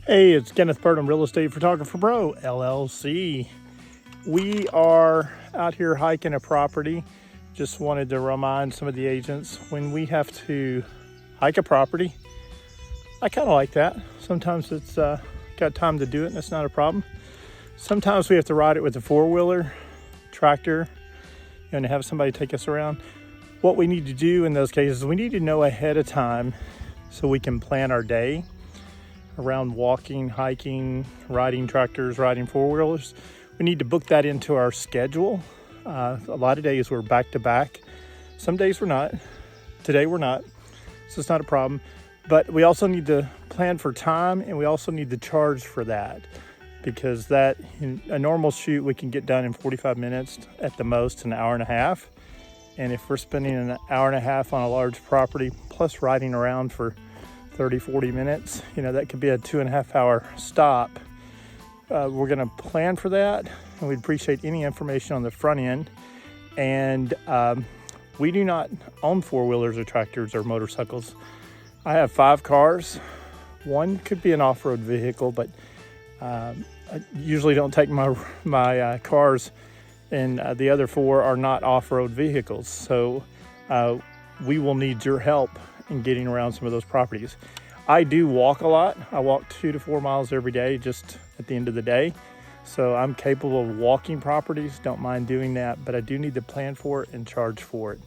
Hey, it's Kenneth Burton, Real Estate Photographer Pro, LLC. We are out here hiking a property. Just wanted to remind some of the agents, when we have to hike a property, I kind of like that. Sometimes it's got time to do it and it's not a problem. Sometimes we have to ride it with a four-wheeler, tractor, and have somebody take us around. What we need to do in those cases, we need to know ahead of time so we can plan our day around walking, hiking, riding tractors, riding four-wheelers. We need to book that into our schedule. A lot of days we're back to back. Some days we're not. Today we're not, so it's not a problem. But we also need to plan for time, and we also need to charge for that, because that, in a normal shoot, we can get done in 45 minutes, at the most an hour and a half. And if we're spending an hour and a half on a large property, plus riding around for 30-40 minutes, that could be a 2.5 hour stop. We're going to plan for that, and we'd appreciate any information on the front end. And we do not own four-wheelers or tractors or motorcycles. I have 5 cars. One could be an off-road vehicle, but I usually don't take my cars, and the other 4 are not off-road vehicles. So we will need your help in getting around some of those properties. I do walk a lot. I walk 2 to 4 miles every day, just at the end of the day. So I'm capable of walking properties, don't mind doing that, but I do need to plan for it and charge for it.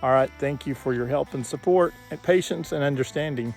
All right, thank you for your help and support and patience and understanding.